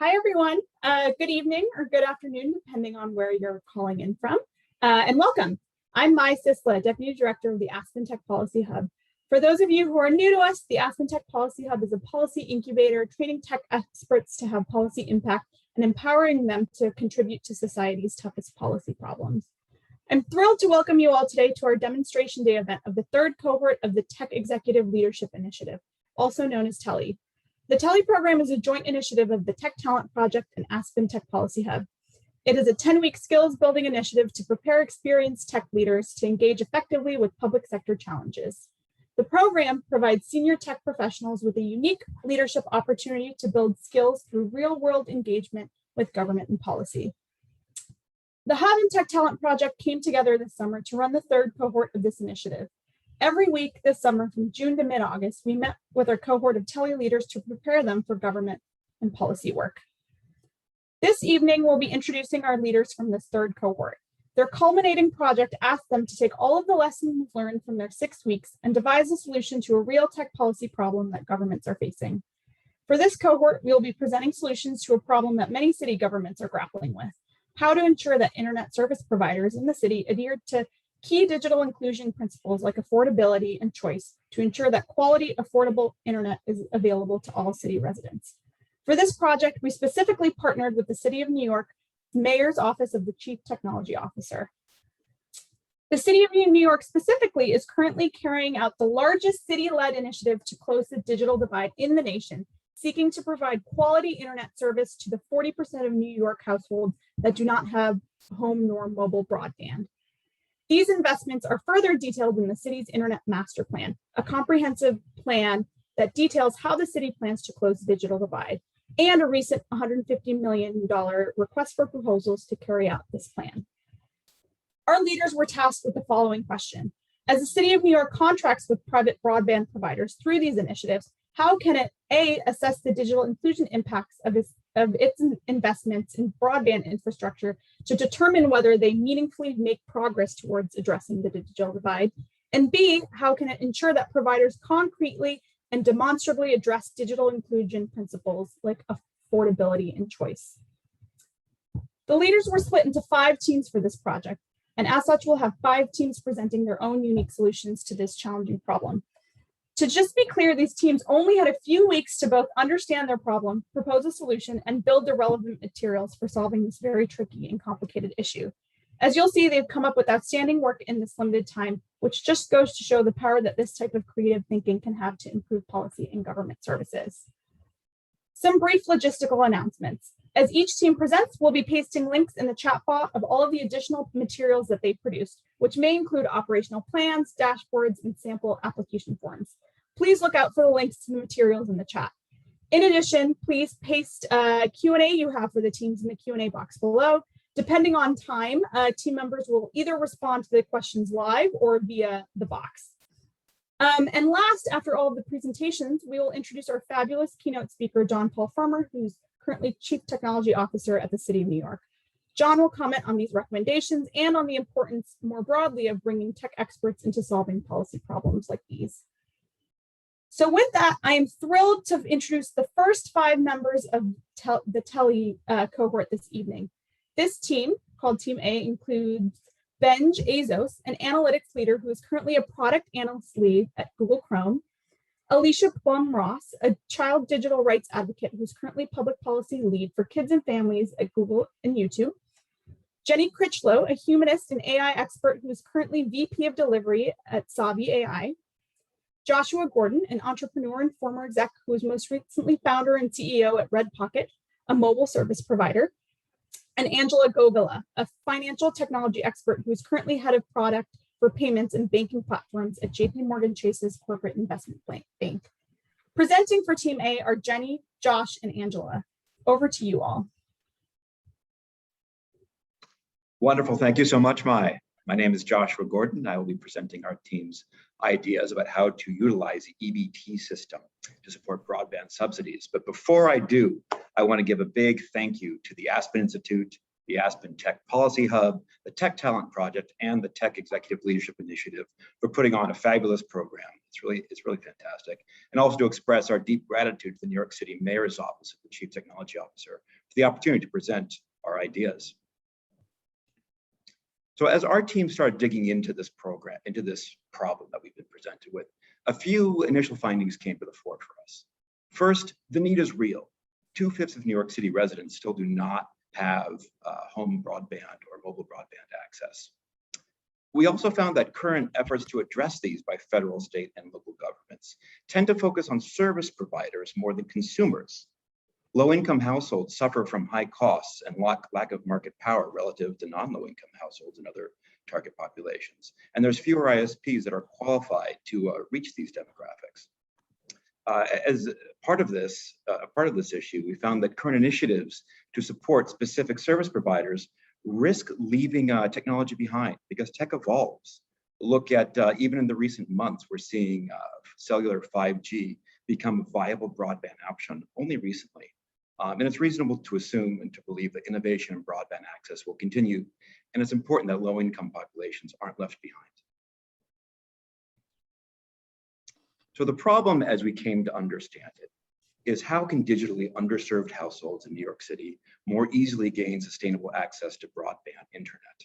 Hi, everyone. Good evening or good afternoon, depending on where you're calling in from, and welcome. I'm Mai Sisla, Deputy Director of the Aspen Tech Policy Hub. For those of you who are new to us, the Aspen Tech Policy Hub is a policy incubator training tech experts to have policy impact and empowering them to contribute to society's toughest policy problems. I'm thrilled to welcome you all today to our demonstration day event of the third cohort of the Tech Executive Leadership Initiative, also known as TELI. The TELI program is a joint initiative of the Tech Talent Project and Aspen Tech Policy Hub. It is a 10-week skills building initiative to prepare experienced tech leaders to engage effectively with public sector challenges. The program provides senior tech professionals with a unique leadership opportunity to build skills through real-world engagement with government and policy. The Hub and Tech Talent Project came together this summer to run the third cohort of this initiative. Every week this summer, from June to mid-August, we met with our cohort of TELI leaders to prepare them for government and policy work. This evening, we'll be introducing our leaders from this third cohort. Their culminating project asked them to take all of the lessons learned from their 6 weeks and devise a solution to a real tech policy problem that governments are facing. For this cohort, we will be presenting solutions to a problem that many city governments are grappling with: how to ensure that internet service providers in the city adhere to key digital inclusion principles like affordability and choice to ensure that quality, affordable internet is available to all city residents. For this project, we specifically partnered with the City of New York Mayor's Office of the Chief Technology Officer. The City of New York specifically is currently carrying out the largest city-led initiative to close the digital divide in the nation, seeking to provide quality internet service to the 40% of New York households that do not have home nor mobile broadband. These investments are further detailed in the city's Internet Master Plan, a comprehensive plan that details how the city plans to close the digital divide, and a recent $150 million request for proposals to carry out this plan. Our leaders were tasked with the following question: as the City of New York contracts with private broadband providers through these initiatives, how can it assess the digital inclusion impacts of its investments in broadband infrastructure to determine whether they meaningfully make progress towards addressing the digital divide? And B, how can it ensure that providers concretely and demonstrably address digital inclusion principles like affordability and choice? The leaders were split into 5 teams for this project, and as such, we'll have 5 teams presenting their own unique solutions to this challenging problem. To just be clear, these teams only had a few weeks to both understand their problem, propose a solution, and build the relevant materials for solving this very tricky and complicated issue. As you'll see, they've come up with outstanding work in this limited time, which just goes to show the power that this type of creative thinking can have to improve policy and government services. Some brief logistical announcements. As each team presents, we'll be pasting links in the chat bot of all of the additional materials that they produced, which may include operational plans, dashboards, and sample application forms. Please look out for the links to the materials in the chat. In addition, please paste Q&A you have for the teams in the Q&A box below. Depending on time, team members will either respond to the questions live or via the box. And last, after all of the presentations, we will introduce our fabulous keynote speaker, John Paul Farmer, who's currently Chief Technology Officer at the City of New York. John will comment on these recommendations and on the importance more broadly of bringing tech experts into solving policy problems like these. So with that, I am thrilled to introduce the first 5 members of the TELI cohort this evening. This team, called Team A, includes Benj Azos, an analytics leader who is currently a product analyst lead at Google Chrome; Alicia Plum-Ross, a child digital rights advocate who's currently public policy lead for kids and families at Google and YouTube; Jenny Critchlow, a humanist and AI expert who is currently VP of delivery at Savi AI; Joshua Gordon, an entrepreneur and former exec who is most recently founder and CEO at Red Pocket, a mobile service provider; and Angela Govila, a financial technology expert who is currently head of product for payments and banking platforms at JPMorgan Chase's corporate investment bank. Presenting for Team A are Jenny, Josh, and Angela. Over to you all. Wonderful, thank you so much, Mai. My name is Joshua Gordon. I will be presenting our team's ideas about how to utilize the EBT system to support broadband subsidies. But before I do, I want to give a big thank you to the Aspen Institute, the Aspen Tech Policy Hub, the Tech Talent Project, and the Tech Executive Leadership Initiative for putting on a fabulous program. It's really fantastic. And also to express our deep gratitude to the New York City Mayor's Office of the Chief Technology Officer for the opportunity to present our ideas. So as our team started digging into this program, into this problem that we've been presented with, a few initial findings came to the fore for us. First, the need is real. 2/5 of New York City residents still do not have home broadband or mobile broadband access. We also found that current efforts to address these by federal, state, and local governments tend to focus on service providers more than consumers. Low-income households suffer from high costs and lack of market power relative to non-low-income households and other target populations. And there's fewer ISPs that are qualified to reach these demographics. As part of this issue, we found that current initiatives to support specific service providers risk leaving technology behind because tech evolves. Look at even in the recent months, we're seeing cellular 5G become a viable broadband option only recently. And it's reasonable to assume and to believe that innovation in broadband access will continue. And it's important that low-income populations aren't left behind. So the problem, as we came to understand it, is how can digitally underserved households in New York City more easily gain sustainable access to broadband internet?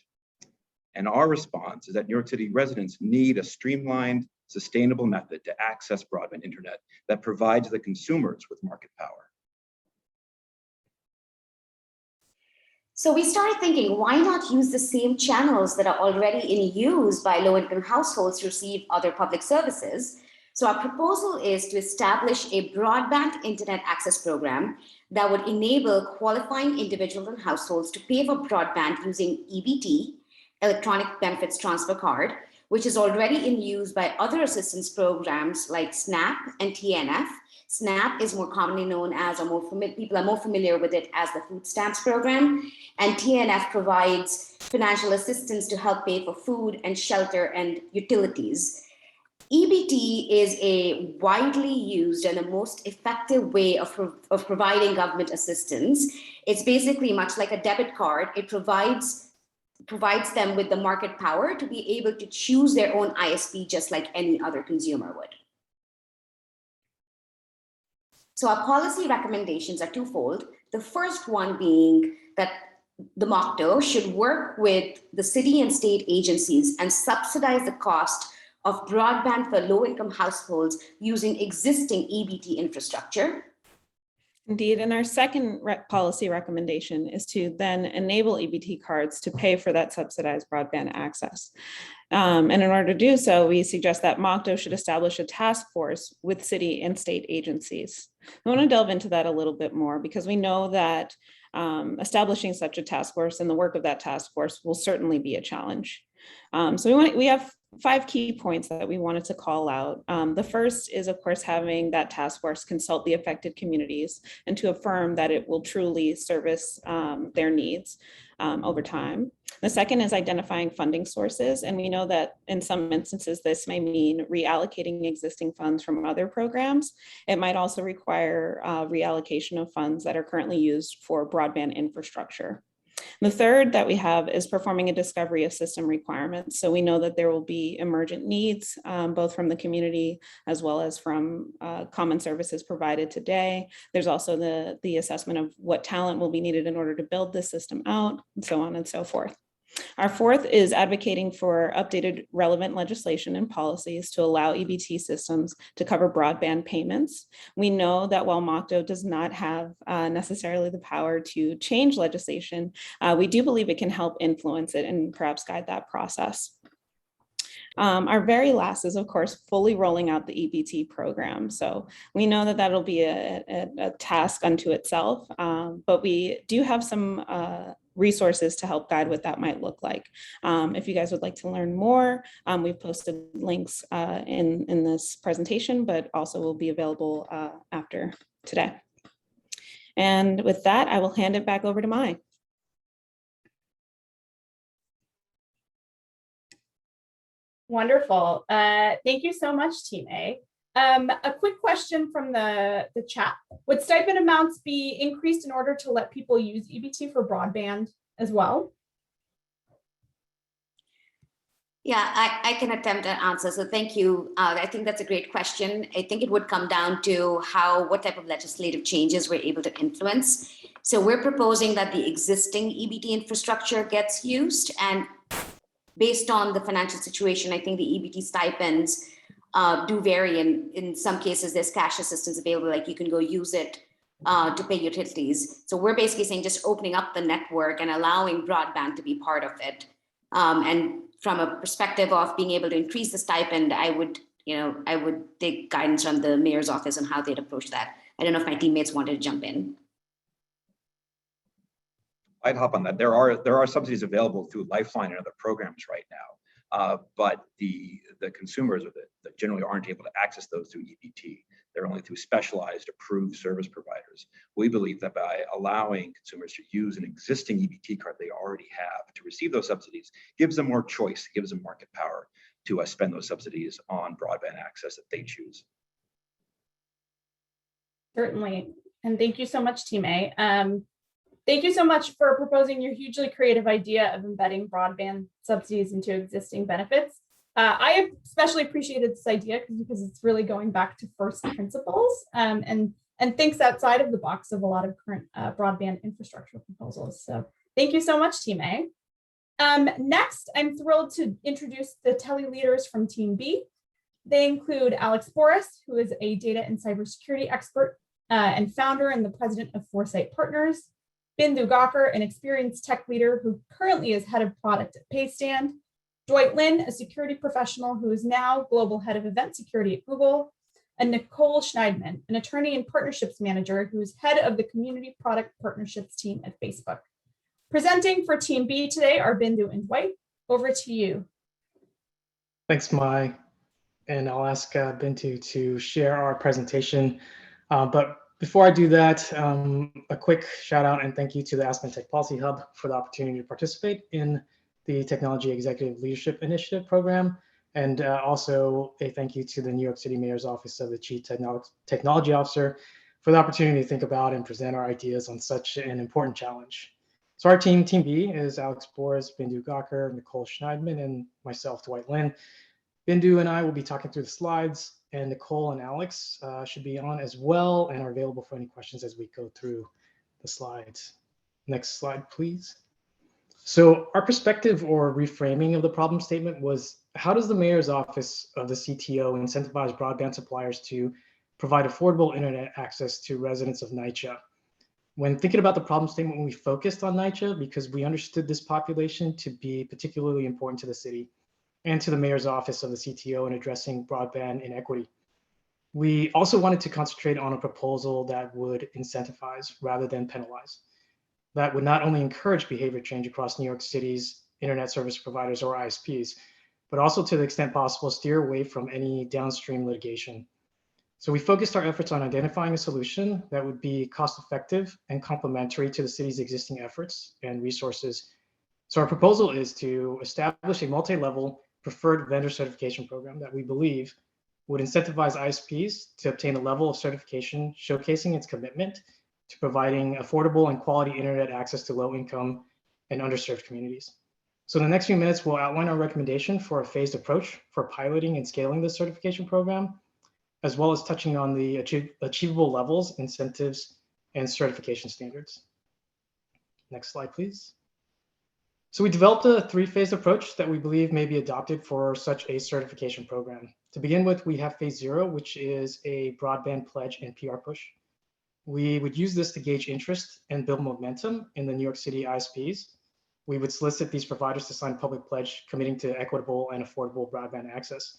And our response is that New York City residents need a streamlined, sustainable method to access broadband internet that provides the consumers with market power. So we started thinking, why not use the same channels that are already in use by low-income households to receive other public services? So our proposal is to establish a broadband internet access program that would enable qualifying individuals and households to pay for broadband using EBT, Electronic Benefits Transfer Card, which is already in use by other assistance programs like SNAP and TNF. SNAP is more commonly known as, people are more familiar with it as the food stamps program, and TNF provides financial assistance to help pay for food and shelter and utilities. EBT is a widely used and the most effective way of providing government assistance. It's basically much like a debit card. It provides them with the market power to be able to choose their own ISP just like any other consumer would. So our policy recommendations are twofold. The first one being that the MOCTO should work with the city and state agencies and subsidize the cost of broadband for low-income households using existing EBT infrastructure. Indeed, and our second policy recommendation is to then enable EBT cards to pay for that subsidized broadband access. And in order to do so, we suggest that MOCTO should establish a task force with city and state agencies. I want to delve into that a little bit more because we know that establishing such a task force and the work of that task force will certainly be a challenge. So we have 5 key points that we wanted to call out. The first is, of course, having that task force consult the affected communities and to affirm that it will truly service their needs over time. The second is identifying funding sources. And we know that in some instances, this may mean reallocating existing funds from other programs. It might also require reallocation of funds that are currently used for broadband infrastructure. The third that we have is performing a discovery of system requirements. So we know that there will be emergent needs, both from the community as well as from common services provided today. There's also the assessment of what talent will be needed in order to build this system out, and so on and so forth. Our fourth is advocating for updated relevant legislation and policies to allow EBT systems to cover broadband payments. We know that while MOCTO does not have necessarily the power to change legislation, we do believe it can help influence it and perhaps guide that process. Our very last is, of course, fully rolling out the EBT program. So we know that that'll be a task unto itself, but we do have some resources to help guide what that might look like. If you guys would like to learn more, we've posted links in this presentation, but also will be available after today. And with that, I will hand it back over to Mai. Wonderful. Thank you so much, Team A. A quick question from the chat. Would stipend amounts be increased in order to let people use EBT for broadband as well? Yeah, I can attempt an answer. So thank you. I think that's a great question. I think it would come down to what type of legislative changes we're able to influence. So we're proposing that the existing EBT infrastructure gets used, and based on the financial situation, I think the EBT stipends do vary. In some cases, there's cash assistance available, like you can go use it to pay utilities. So we're basically saying just opening up the network and allowing broadband to be part of it. And from a perspective of being able to increase the stipend, I would take guidance from the mayor's office on how they'd approach that. I don't know if my teammates wanted to jump in. I'd hop on that. There are subsidies available through Lifeline and other programs right now, but the consumers that generally aren't able to access those through EBT. They're only through specialized approved service providers. We believe that by allowing consumers to use an existing EBT card they already have to receive those subsidies gives them more choice, gives them market power to spend those subsidies on broadband access that they choose. Certainly. And thank you so much, Team A. Thank you so much for proposing your hugely creative idea of embedding broadband subsidies into existing benefits. I have especially appreciated this idea because it's really going back to first principles and thinks outside of the box of a lot of current broadband infrastructure proposals. So thank you so much, Team A. Next, I'm thrilled to introduce the tele leaders from Team B. They include Alex Boris, who is a data and cybersecurity expert and founder and the president of Foresight Partners. Bindu Gawker, an experienced tech leader who currently is head of product at Paystand. Dwight Lin, a security professional who is now global head of event security at Google. And Nicole Schneidman, an attorney and partnerships manager who is head of the community product partnerships team at Facebook. Presenting for Team B today are Bindu and Dwight. Over to you. Thanks, Mai. And I'll ask Bindu to share our presentation. But before I do that, a quick shout out and thank you to the Aspen Tech Policy Hub for the opportunity to participate in the Technology Executive Leadership Initiative program. And also a thank you to the New York City Mayor's Office of the Chief Technology Officer for the opportunity to think about and present our ideas on such an important challenge. So our team B, is Alex Boris, Bindu Gawker, Nicole Schneidman, and myself, Dwight Lin. Bindu and I will be talking through the slides, and Nicole and Alex should be on as well and are available for any questions as we go through the slides. Next slide, please. So our perspective or reframing of the problem statement was, how does the mayor's office of the CTO incentivize broadband suppliers to provide affordable internet access to residents of NYCHA? When thinking about the problem statement, we focused on NYCHA because we understood this population to be particularly important to the city and to the mayor's office of the CTO in addressing broadband inequity. We also wanted to concentrate on a proposal that would incentivize rather than penalize. That would not only encourage behavior change across New York City's internet service providers or ISPs, but also to the extent possible, steer away from any downstream litigation. So we focused our efforts on identifying a solution that would be cost-effective and complementary to the city's existing efforts and resources. So our proposal is to establish a multi-level preferred vendor certification program that we believe would incentivize ISPs to obtain a level of certification showcasing its commitment to providing affordable and quality internet access to low-income and underserved communities. So in the next few minutes, we'll outline our recommendation for a phased approach for piloting and scaling this certification program, as well as touching on the achievable levels, incentives, and certification standards. Next slide, please. So we developed a three-phase approach that we believe may be adopted for such a certification program. To begin with, we have phase 0, which is a broadband pledge and PR push. We would use this to gauge interest and build momentum in the New York City ISPs. We would solicit these providers to sign a public pledge committing to equitable and affordable broadband access.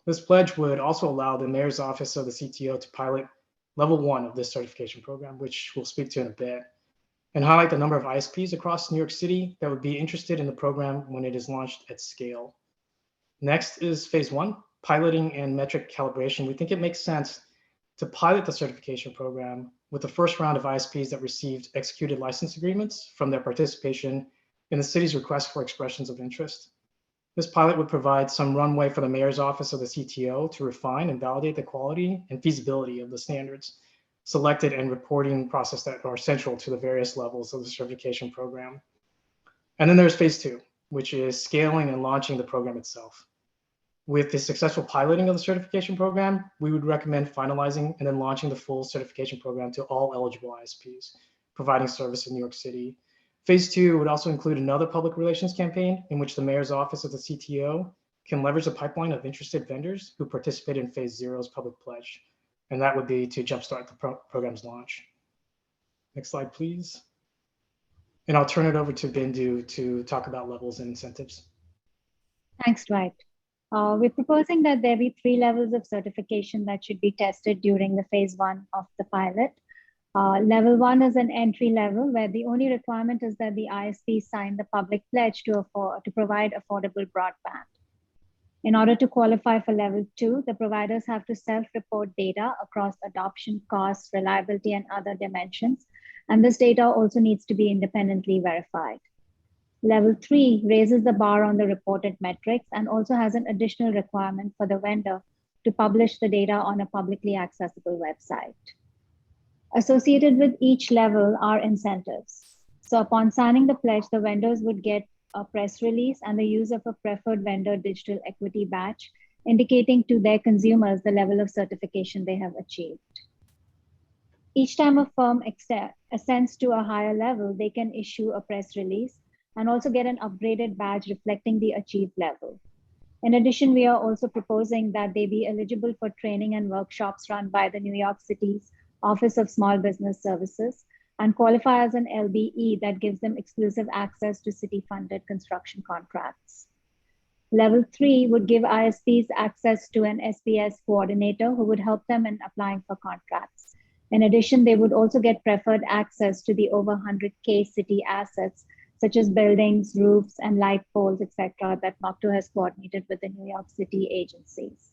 This pledge would also allow the mayor's office of the CTO to pilot level 1 of this certification program, which we'll speak to in a bit, and highlight the number of ISPs across New York City that would be interested in the program when it is launched at scale. Next is phase 1, piloting and metric calibration. We think it makes sense to pilot the certification program with the first round of ISPs that received executed license agreements from their participation in the city's request for expressions of interest. This pilot would provide some runway for the mayor's office of the CTO to refine and validate the quality and feasibility of the standards selected and reporting process that are central to the various levels of the certification program. And then there's phase 2, which is scaling and launching the program itself. With the successful piloting of the certification program, we would recommend finalizing and then launching the full certification program to all eligible ISPs, providing service in New York City. Phase 2 would also include another public relations campaign in which the mayor's office of the CTO can leverage the pipeline of interested vendors who participated in Phase 0's public pledge. And that would be to jumpstart the program's launch. Next slide, please. And I'll turn it over to Bindu to talk about levels and incentives. Thanks, Dwight. We're proposing that there be 3 levels of certification that should be tested during the phase 1 of the pilot. Level 1 is an entry level where the only requirement is that the ISP sign the public pledge to provide affordable broadband. In order to qualify for level 2, the providers have to self-report data across adoption, costs, reliability, and other dimensions. And this data also needs to be independently verified. Level 3 raises the bar on the reported metrics and also has an additional requirement for the vendor to publish the data on a publicly accessible website. Associated with each level are incentives. So upon signing the pledge, the vendors would get a press release and the use of a preferred vendor digital equity badge, indicating to their consumers the level of certification they have achieved. Each time a firm ascends to a higher level, they can issue a press release and also get an upgraded badge reflecting the achieved level. In addition, we are also proposing that they be eligible for training and workshops run by the New York City's Office of Small Business Services and qualify as an LBE that gives them exclusive access to city-funded construction contracts. Level 3 would give ISPs access to an SPS coordinator who would help them in applying for contracts. In addition, they would also get preferred access to the over 100K city assets such as buildings, roofs, and light poles, etc., that NOCTO has coordinated with the New York City agencies.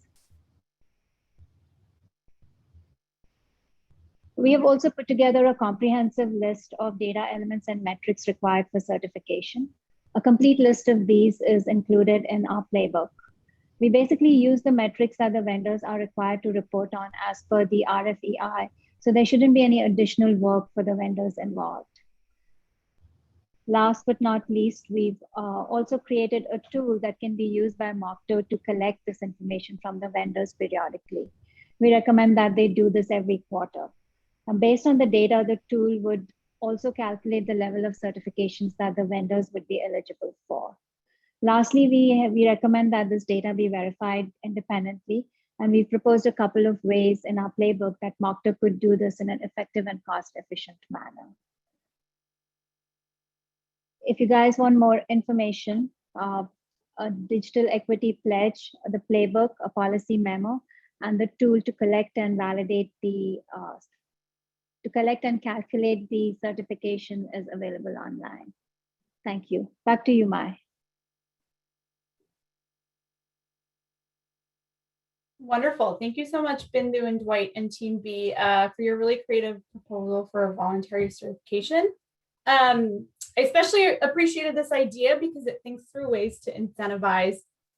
We have also put together a comprehensive list of data elements and metrics required for certification. A complete list of these is included in our playbook. We basically use the metrics that the vendors are required to report on as per the RFEI, so there shouldn't be any additional work for the vendors involved. Last but not least, we've also created a tool that can be used by NOCTO to collect this information from the vendors periodically. We recommend that they do this every quarter. And based on the data, the tool would also calculate the level of certifications that the vendors would be eligible for. Lastly, we recommend that this data be verified independently, and we've proposed a couple of ways in our playbook that NOCTO could do this in an effective and cost-efficient manner. If you guys want more information, a digital equity pledge, the playbook, a policy memo, and the tool to collect and validate the calculate the certification is available online. Thank you. Back to you, Mai. Wonderful. Thank you so much, Bindu and Dwight and Team B, for your really creative proposal for voluntary certification. I especially appreciated this idea because it thinks through ways to incentivize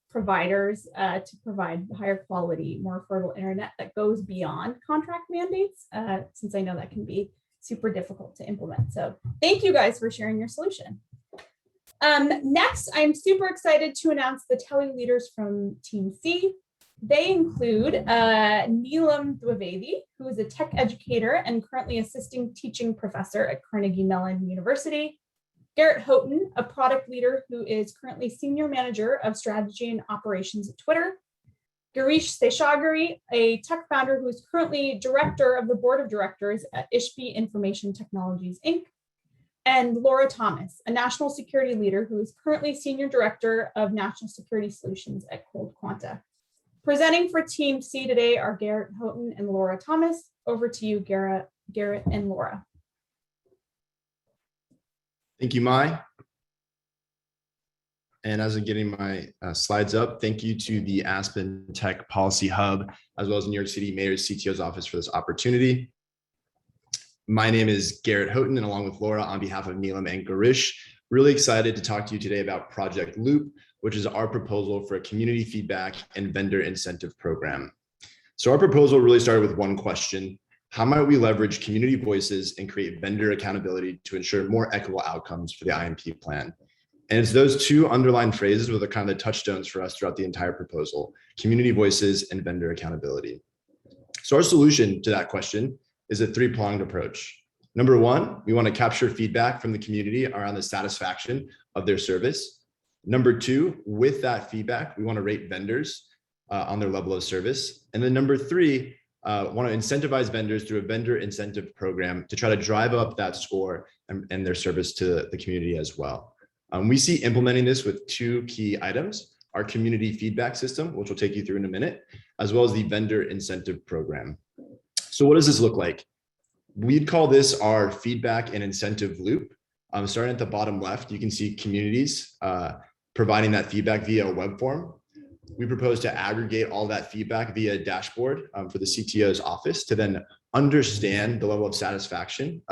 providers to provide higher quality, more affordable internet that goes beyond contract mandates, since I know that can be super difficult to implement. So thank you guys for sharing your solution. Next, I'm super excited to announce the tele leaders from Team C. They include Neelam Dwivedi, who is a tech educator and currently assisting teaching professor at Carnegie Mellon University. Garrett Houghton, a product leader who is currently senior manager of strategy and operations at Twitter. Girish Seshagiri, a tech founder who is currently director of the board of directors at Ishpi Information Technologies, Inc. And Laura Thomas, a national security leader who is currently senior director of national security solutions at Cold Quanta. Presenting for Team C today are Garrett Houghton and Laura Thomas. Over to you, Garrett and Laura. Thank you, Mai. And as I'm getting my slides up, thank you to the Aspen Tech Policy Hub, as well as New York City Mayor's CTO's office for this opportunity. My name is Garrett Houghton, and along with Laura, on behalf of Neelam and Girish, really excited to talk to you today about Project Loop, which is our proposal for a community feedback and vendor incentive program. So our proposal really started with one question: how might we leverage community voices and create vendor accountability to ensure more equitable outcomes for the IMP plan? And it's those two underlined phrases with the kind of the touchstones for us throughout the entire proposal: community voices and vendor accountability. So our solution to that question is a three-pronged approach. Number one, we want to capture feedback from the community around the satisfaction of their service. Number two, with that feedback, we want to rate vendors on their level of service. And then number three, want to incentivize vendors through a vendor incentive program to try to drive up that score and their service to the community as well. We see implementing this with two key items: our community feedback system, which we'll take you through in a minute, as well as the vendor incentive program. So what does this look like? We'd call this our feedback and incentive loop. Starting at the bottom left, you can see communities providing that feedback via a web form. We propose to aggregate all that feedback via a dashboard for the CTO's office to then understand the level of satisfaction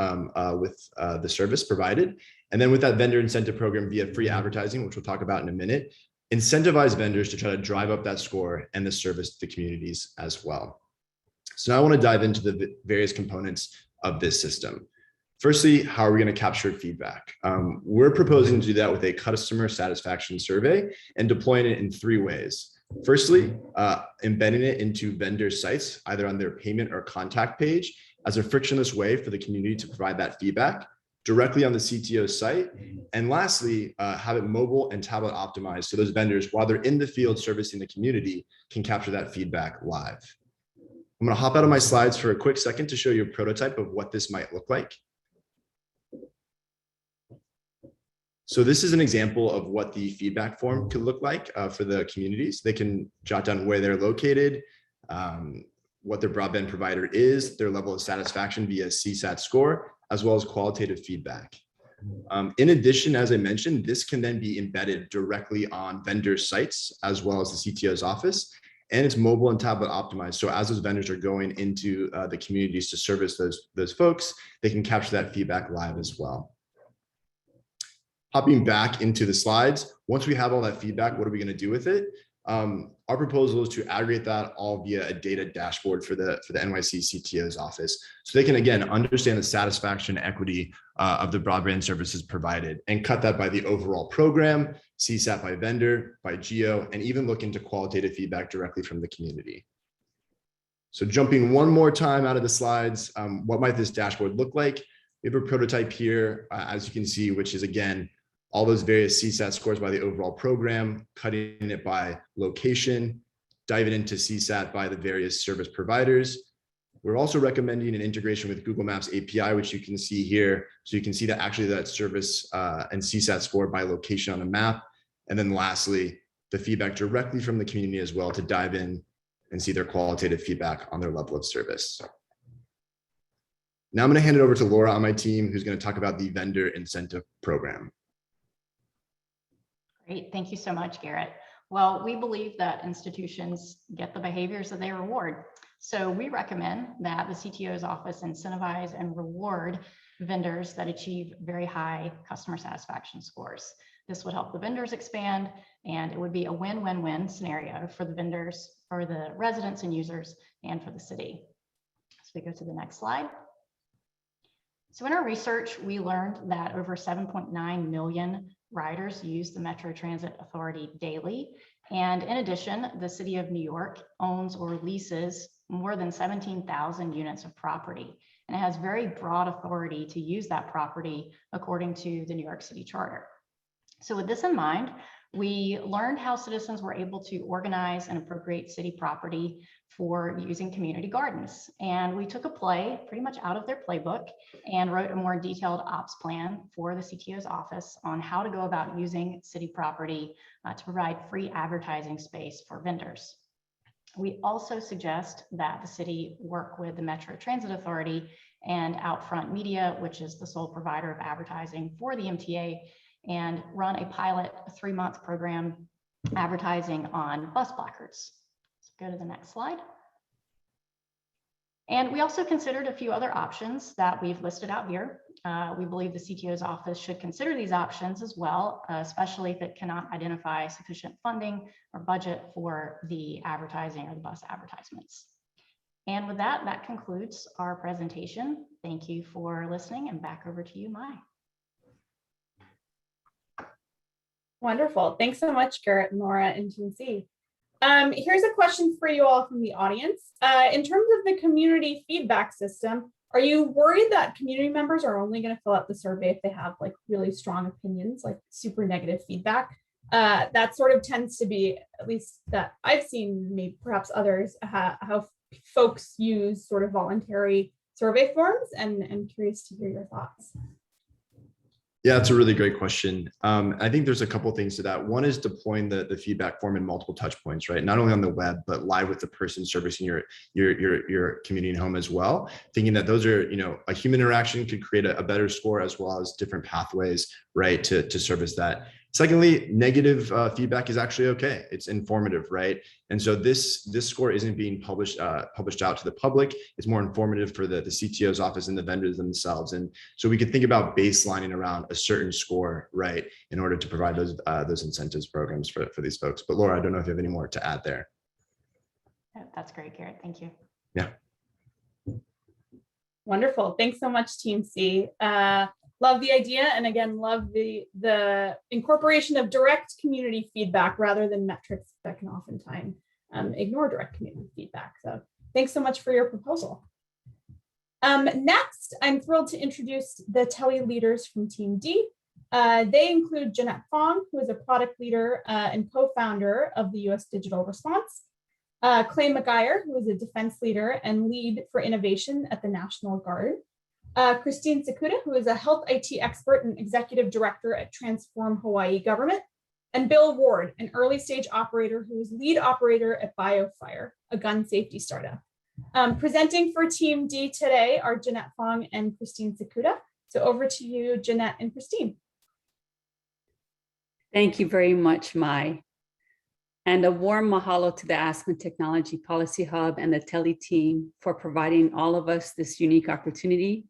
with the service provided. And then with that vendor incentive program via free advertising, which we'll talk about in a minute, incentivize vendors to try to drive up that score and the service to the communities as well. So now I want to dive into the various components of this system. Firstly, how are we going to capture feedback? We're proposing to do that with a customer satisfaction survey and deploying it in three ways. Firstly, embedding it into vendor sites, either on their payment or contact page, as a frictionless way for the community to provide that feedback directly on the CTO site. And lastly, have it mobile and tablet optimized so those vendors, while they're in the field servicing the community, can capture that feedback live. I'm going to hop out of my slides for a quick second to show you a prototype of what this might look like. So this is an example of what the feedback form could look like for the communities. They can jot down where they're located, what their broadband provider is, their level of satisfaction via CSAT score, as well as qualitative feedback. In addition, as I mentioned, this can then be embedded directly on vendor sites as well as the CTO's office, and it's mobile and tablet optimized. So as those vendors are going into the communities to service those folks, they can capture that feedback live as well. Hopping back into the slides, once we have all that feedback, what are we going to do with it? Our proposal is to aggregate that all via a data dashboard for the NYC CTO's office, so they can again understand the satisfaction and equity of the broadband services provided, and cut that by the overall program, CSAT by vendor, by geo, and even look into qualitative feedback directly from the community. So jumping one more time out of the slides, what might this dashboard look like? We have a prototype here, as you can see, which is again all those various CSAT scores by the overall program, cutting it by location, diving into CSAT by the various service providers. We're also recommending an integration with Google Maps API, which you can see here. So you can see that actually that service and CSAT score by location on the map. And then lastly, the feedback directly from the community as well to dive in and see their qualitative feedback on their level of service. Now I'm going to hand it over to Laura on my team, who's going to talk about the vendor incentive program. Great, thank you so much, Garrett. Well, we believe that institutions get the behaviors that they reward. So we recommend that the CTO's office incentivize and reward vendors that achieve very high customer satisfaction scores. This would help the vendors expand, and it would be a win-win-win scenario for the vendors, for the residents and users, and for the city. So we go to the next slide. So in our research, we learned that over 7.9 million riders use the Metro Transit Authority daily. And in addition, the City of New York owns or leases more than 17,000 units of property, and it has very broad authority to use that property according to the New York City Charter. So with this in mind, we learned how citizens were able to organize and appropriate city property for using community gardens. And we took a play pretty much out of their playbook and wrote a more detailed ops plan for the CTO's office on how to go about using city property to provide free advertising space for vendors. We also suggest that the city work with the Metro Transit Authority and Outfront Media, which is the sole provider of advertising for the MTA, and run a pilot 3-month program advertising on bus placards. So go to the next slide. And we also considered a few other options that we've listed out here. We believe the CTO's office should consider these options as well, especially if it cannot identify sufficient funding or budget for the advertising or the bus advertisements. And with that, that concludes our presentation. Thank you for listening, and back over to you, Mai. Wonderful. Thanks so much, Garrett and Laura and Team C. Here's a question for you all from the audience. In terms of the community feedback system, are you worried that community members are only going to fill out the survey if they have like really strong opinions, like super negative feedback? That sort of tends to be, at least that I've seen, maybe perhaps others, how folks use sort of voluntary survey forms, and I'm curious to hear your thoughts. Yeah, it's a really great question. I think there's a couple things to that. One is deploying the feedback form in multiple touch points, right? Not only on the web, but live with the person servicing your community and home as well. Thinking that those are, a human interaction could create a better score, as well as different pathways, right, to service that. Secondly, negative feedback is actually okay. It's informative, right? And so this score isn't being published out to the public. It's more informative for the CTO's office and the vendors themselves. And so we could think about baselining around a certain score, right, in order to provide those incentives programs for these folks. But Laura, I don't know if you have any more to add there. That's great, Garrett. Thank you. Yeah. Wonderful. Thanks so much, Team C. Love the idea, and again, love the incorporation of direct community feedback rather than metrics that can oftentimes ignore direct community feedback. So thanks so much for your proposal. Next, I'm thrilled to introduce the tele leaders from Team D. They include Jeanette Fong, who is a product leader and co-founder of the US Digital Response, Clay McGuire, who is a defense leader and lead for innovation at the National Guard, Christine Sakuda, who is a health IT expert and executive director at Transform Hawaii Government, and Bill Ward, an early stage operator who is lead operator at BioFire, a gun safety startup. Presenting for Team D today are Jeanette Fong and Christine Sakuda. So over to you, Jeanette and Christine. Thank you very much, Mai. And a warm mahalo to the Aspen Technology Policy Hub and the Tele team for providing all of us this unique opportunity.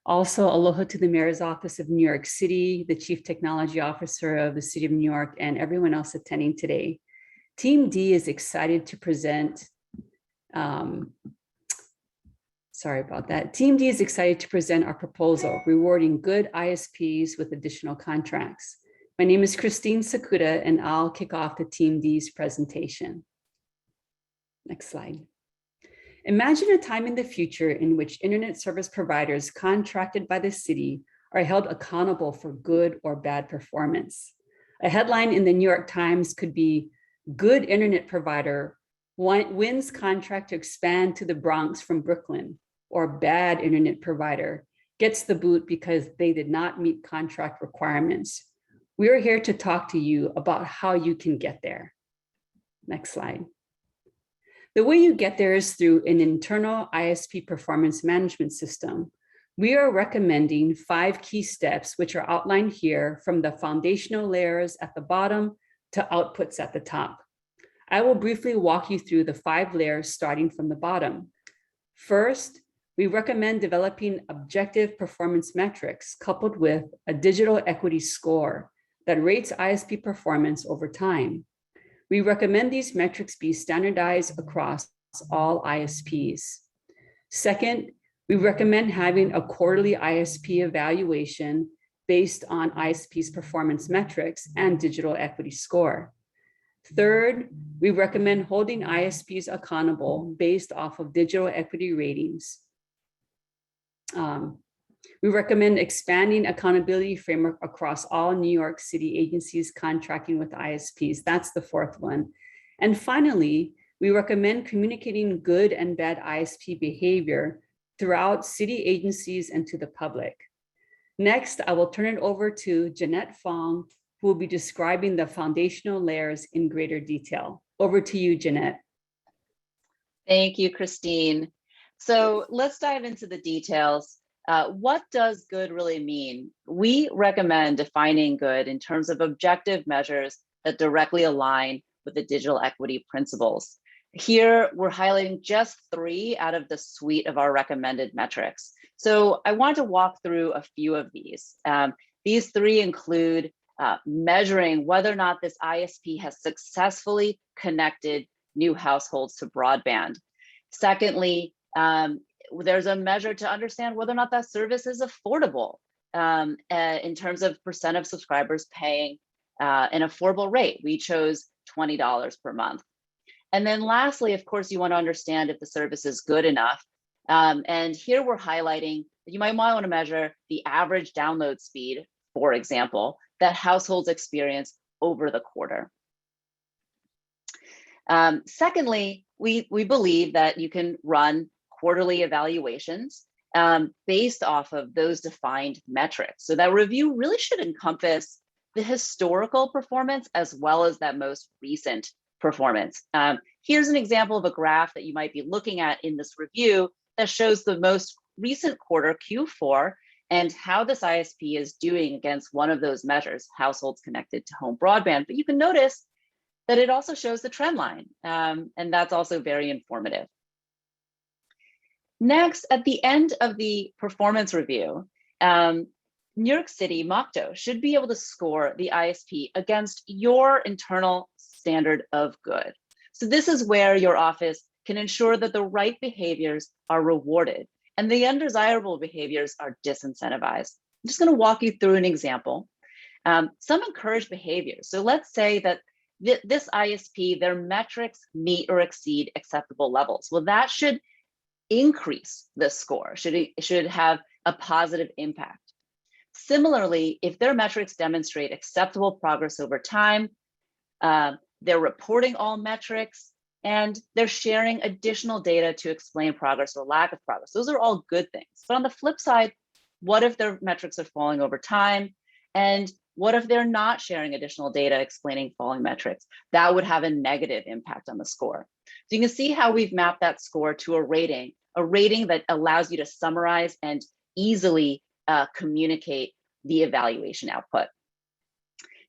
Also, aloha to the Mayor's Office of New York City, the Chief Technology Officer of the City of New York, and everyone else attending today. Team D is excited to present, sorry about that. Team D is excited to present our proposal, rewarding good ISPs with additional contracts. My name is Christine Sakuda, and I'll kick off the Team D's presentation. Next slide. Imagine a time in the future in which internet service providers contracted by the city are held accountable for good or bad performance. A headline in the New York Times could be, "Good internet provider wins contract to expand to the Bronx from Brooklyn," or "Bad internet provider gets the boot because they did not meet contract requirements." We are here to talk to you about how you can get there. Next slide. The way you get there is through an internal ISP performance management system. We are recommending 5 key steps, which are outlined here, from the foundational layers at the bottom to outputs at the top. I will briefly walk you through the 5 layers starting from the bottom. First, we recommend developing objective performance metrics coupled with a digital equity score that rates ISP performance over time. We recommend these metrics be standardized across all ISPs. Second, we recommend having a quarterly ISP evaluation based on ISP's performance metrics and digital equity score. Third, we recommend holding ISPs accountable based off of digital equity ratings. We recommend expanding accountability framework across all New York City agencies contracting with ISPs. That's the 4th one. And finally, we recommend communicating good and bad ISP behavior throughout city agencies and to the public. Next, I will turn it over to Jeanette Fong, who will be describing the foundational layers in greater detail. Over to you, Jeanette. Thank you, Christine. So let's dive into the details. What does good really mean? We recommend defining good in terms of objective measures that directly align with the digital equity principles. Here, we're highlighting just 3 out of the suite of our recommended metrics. So I want to walk through a few of these. These 3 include measuring whether or not this ISP has successfully connected new households to broadband. Secondly, there's a measure to understand whether or not that service is affordable in terms of % of subscribers paying an affordable rate. We chose $20 per month. And then lastly, of course, you want to understand if the service is good enough. And here we're highlighting that you might want to measure the average download speed, for example, that households experience over the quarter. Secondly, we believe that you can run quarterly evaluations based off of those defined metrics. So that review really should encompass the historical performance as well as that most recent performance. Here's an example of a graph that you might be looking at in this review that shows the most recent quarter, Q4, and how this ISP is doing against one of those measures, households connected to home broadband. But you can notice that it also shows the trend line, and that's also very informative. Next, at the end of the performance review, New York City, MOCTO, should be able to score the ISP against your internal standard of good. So this is where your office can ensure that the right behaviors are rewarded and the undesirable behaviors are disincentivized. I'm just going to walk you through an example. Some encouraged behaviors. So let's say that this ISP, their metrics meet or exceed acceptable levels. Well, that should increase the score, should have a positive impact. Similarly, if their metrics demonstrate acceptable progress over time, they're reporting all metrics, and they're sharing additional data to explain progress or lack of progress. Those are all good things. But on the flip side, what if their metrics are falling over time? And what if they're not sharing additional data explaining falling metrics? That would have a negative impact on the score. So you can see how we've mapped that score to a rating that allows you to summarize and easily communicate the evaluation output.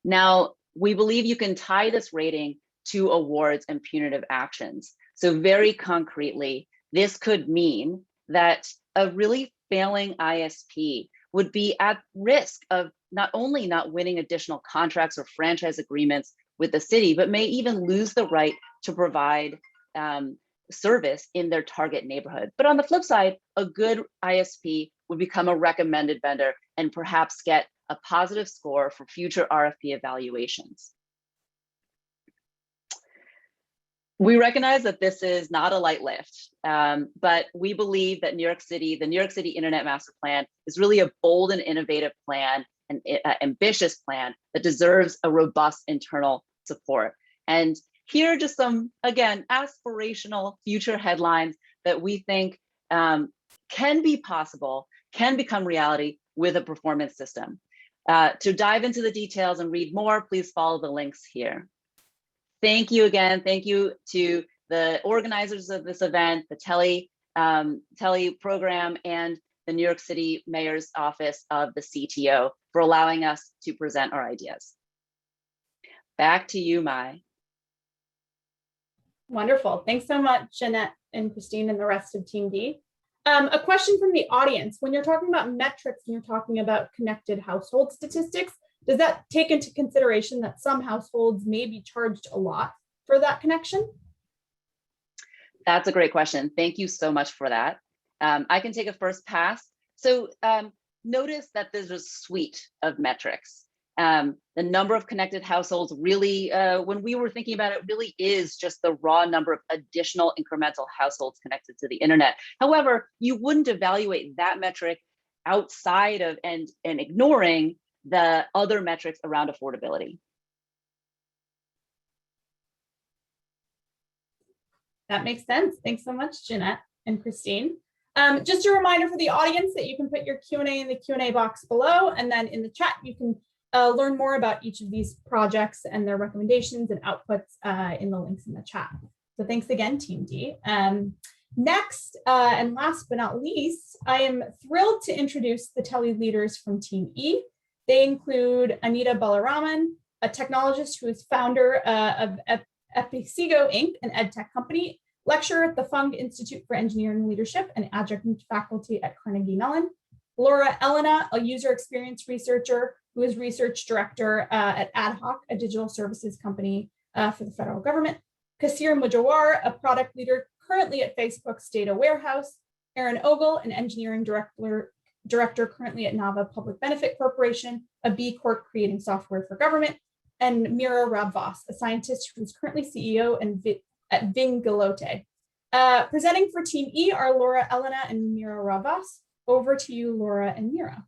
Now, we believe you can tie this rating to awards and punitive actions. So very concretely, this could mean that a really failing ISP would be at risk of not only not winning additional contracts or franchise agreements with the city, but may even lose the right to provide service in their target neighborhood. But on the flip side, a good ISP would become a recommended vendor and perhaps get a positive score for future RFP evaluations. We recognize that this is not a light lift, but we believe that the New York City Internet Master Plan is really a bold and innovative plan, an ambitious plan that deserves a robust internal support. And here are just some, again, aspirational future headlines that we think can be possible, can become reality with a performance system. To dive into the details and read more, please follow the links here. Thank you again. Thank you to the organizers of this event, the Tele program, and the New York City Mayor's Office of the CTO for allowing us to present our ideas. Back to you, Mai. Wonderful. Thanks so much, Jeanette and Christine and the rest of Team D. A question from the audience. When you're talking about metrics and you're talking about connected household statistics, does that take into consideration that some households may be charged a lot for that connection? That's a great question. Thank you so much for that. I can take a first pass. So notice that there's a suite of metrics. The number of connected households really, when we were thinking about it, really is just the raw number of additional incremental households connected to the internet. However, you wouldn't evaluate that metric outside of and ignoring the other metrics around affordability. That makes sense. Thanks so much, Jeanette and Christine. Just a reminder for the audience that you can put your Q&A in the Q&A box below, and then in the chat, you can learn more about each of these projects and their recommendations and outputs in the links in the chat. So thanks again, Team D. Next, and last but not least, I am thrilled to introduce the tele leaders from Team E. They include Anita Balaraman, a technologist who is founder of Epicigo Inc., an ed tech company, lecturer at the Fung Institute for Engineering Leadership and adjunct faculty at Carnegie Mellon. Laura Elena, a user experience researcher who is research director at Ad Hoc, a digital services company for the federal government. Kasir Mujawar, a product leader currently at Facebook's data warehouse. Aaron Ogle, an engineering director currently at Nava Public Benefit Corporation, a B Corp creating software for government. and Mira Rabvas, a scientist who's currently CEO at Vingalote. Presenting for Team E are Laura Elena and Mira Rabvas. Over to you, Laura and Mira.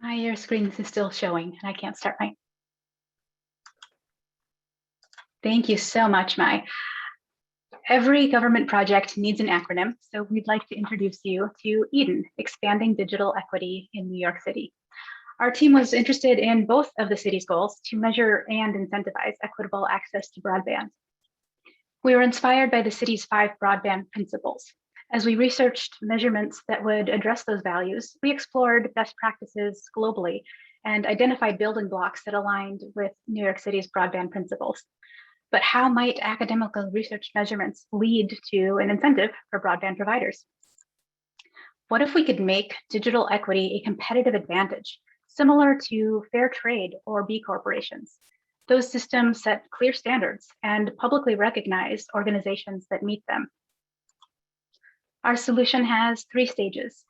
Your screen is still showing and I can't start my. Thank you so much, Mai. Every government project needs an acronym, so we'd like to introduce you to EDEN, Expanding Digital Equity in New York City. Our team was interested in both of the city's goals to measure and incentivize equitable access to broadband. We were inspired by the city's 5 broadband principles. As we researched measurements that would address those values, we explored best practices globally and identified building blocks that aligned with New York City's broadband principles. But how might academical research measurements lead to an incentive for broadband providers? What if we could make digital equity a competitive advantage, similar to fair trade or B corporations? Those systems set clear standards and publicly recognize organizations that meet them. Our solution has 3 stages.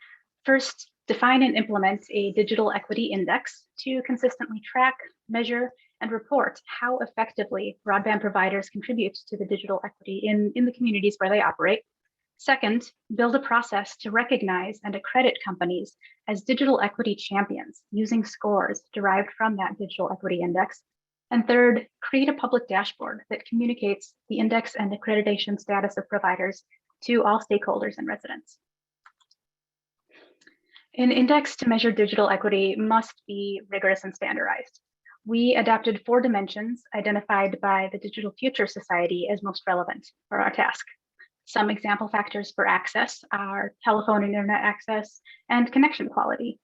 First, define and implement a digital equity index to consistently track, measure, and report how effectively broadband providers contribute to the digital equity in the communities where they operate. Second, build a process to recognize and accredit companies as digital equity champions using scores derived from that digital equity index. And third, create a public dashboard that communicates the index and accreditation status of providers to all stakeholders and residents. An index to measure digital equity must be rigorous and standardized. We adapted 4 dimensions identified by the Digital Future Society as most relevant for our task. Some example factors for access are telephone and internet access and connection quality.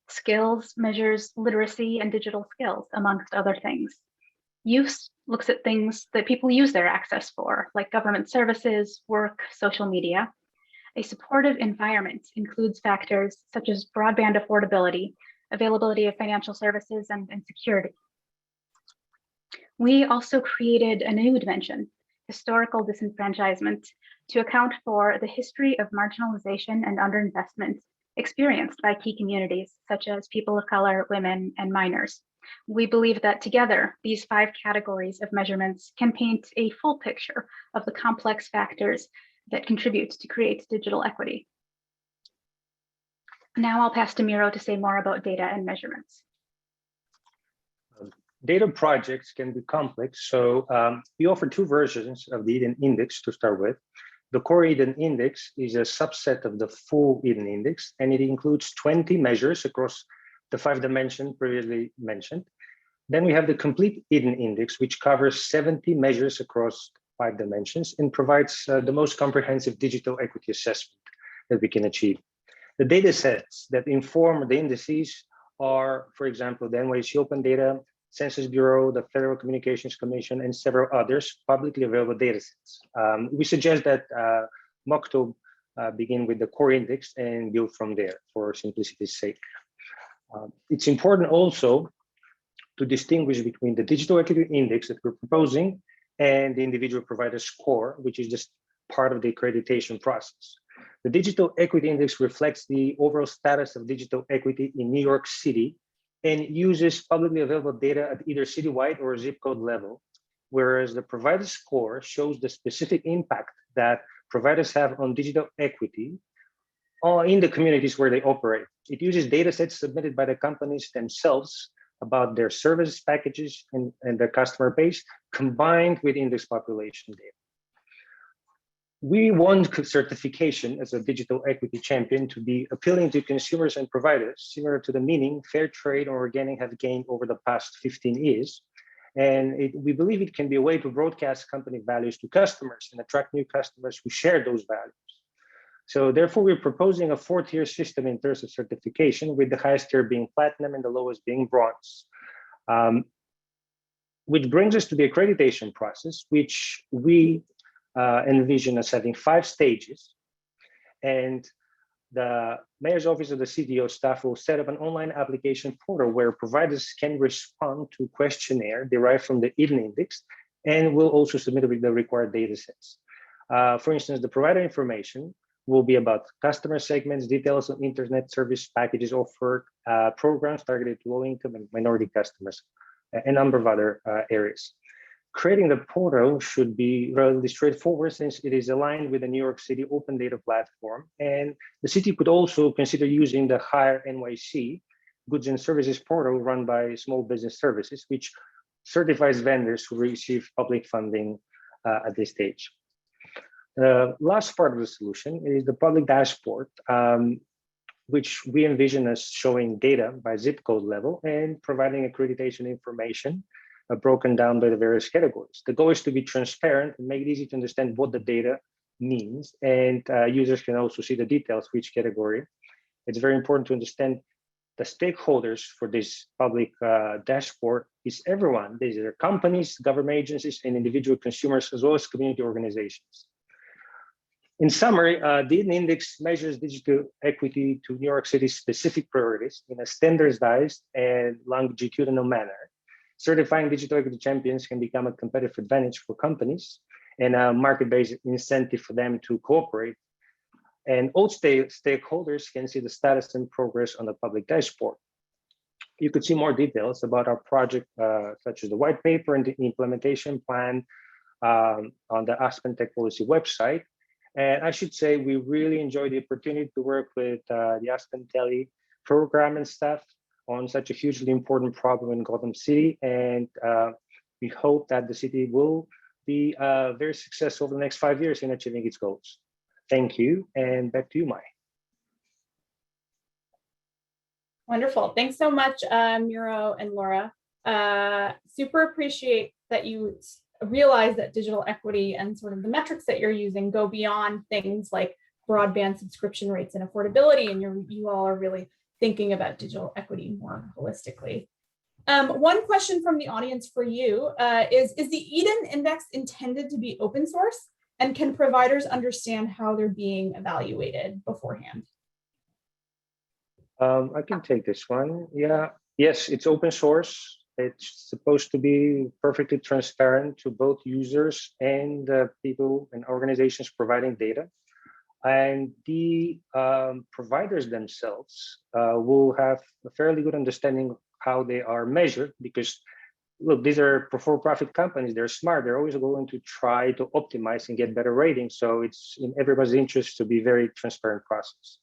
Skills measures literacy and digital skills, amongst other things. Use looks at things that people use their access for, like government services, work, social media. A supportive environment includes factors such as broadband affordability, availability of financial services, and security. We also created a new dimension, historical disenfranchisement, to account for the history of marginalization and underinvestment experienced by key communities, such as people of color, women, and minors. We believe that together, these 5 categories of measurements can paint a full picture of the complex factors that contribute to create digital equity. Now I'll pass to Miro to say more about data and measurements. Data projects can be complex, so we offer 2 versions of the EDEN Index to start with. The core EDEN Index is a subset of the full EDEN Index, and it includes 20 measures across the 5 dimensions previously mentioned. Then we have the complete EDEN Index, which covers 70 measures across 5 dimensions and provides the most comprehensive digital equity assessment that we can achieve. The data sets that inform the indices are, for example, the NYC Open Data, Census Bureau, the Federal Communications Commission, and several others publicly available data sets. We suggest that Mokto begin with the core index and build from there for simplicity's sake. It's important also to distinguish between the digital equity index that we're proposing and the individual provider score, which is just part of the accreditation process. The digital equity index reflects the overall status of digital equity in New York City and uses publicly available data at either citywide or zip code level, whereas the provider score shows the specific impact that providers have on digital equity in the communities where they operate. It uses data sets submitted by the companies themselves about their service packages and their customer base, combined with index population data. We want certification as a digital equity champion to be appealing to consumers and providers, similar to the meaning fair trade or organic have gained over the past 15 years. And we believe it can be a way to broadcast company values to customers and attract new customers who share those values. So therefore, we're proposing a 4-tier system in terms of certification, with the highest tier being platinum and the lowest being bronze. Which brings us to the accreditation process, which we envision as having 5 stages. And the mayor's office of the CDO staff will set up an online application portal where providers can respond to questionnaire derived from the EDEN Index, and will also submit with the required data sets. For instance, the provider information will be about customer segments, details on internet service packages offered, programs targeted to low-income and minority customers, a number of other areas. Creating the portal should be relatively straightforward since it is aligned with the New York City Open Data Platform. And the city could also consider using the Hire NYC Goods and Services portal run by Small Business Services, which certifies vendors who receive public funding at this stage. The last part of the solution is the public dashboard, which we envision as showing data by zip code level and providing accreditation information broken down by the various categories. The goal is to be transparent and make it easy to understand what the data means, and users can also see the details for each category. It's very important to understand the stakeholders for this public dashboard is everyone. These are companies, government agencies, and individual consumers, as well as community organizations. In summary, the Eden Index measures digital equity to New York City's specific priorities in a standardized and longitudinal manner. Certifying digital equity champions can become a competitive advantage for companies and a market-based incentive for them to cooperate. And all stakeholders can see the status and progress on the public dashboard. You could see more details about our project, such as the white paper and the implementation plan on the Aspen Tech Policy website. And I should say, we really enjoyed the opportunity to work with the Aspen Tele program and staff on such a hugely important problem in Gotham City. And we hope that the city will be very successful over the next 5 years in achieving its goals. Thank you, and back to you, Mai. Wonderful. Thanks so much, Miro and Laura. Super appreciate that you realize that digital equity and sort of the metrics that you're using go beyond things like broadband subscription rates and affordability, and you all are really thinking about digital equity more holistically. One question from the audience for you is the Eden Index intended to be open source? And can providers understand how they're being evaluated beforehand? I can take this one. Yeah, yes, it's open source. It's supposed to be perfectly transparent to both users and people and organizations providing data. And the providers themselves will have a fairly good understanding of how they are measured, because look, these are for-profit companies. They're smart. They're always going to try to optimize and get better ratings. So it's in everybody's interest to be very transparent process.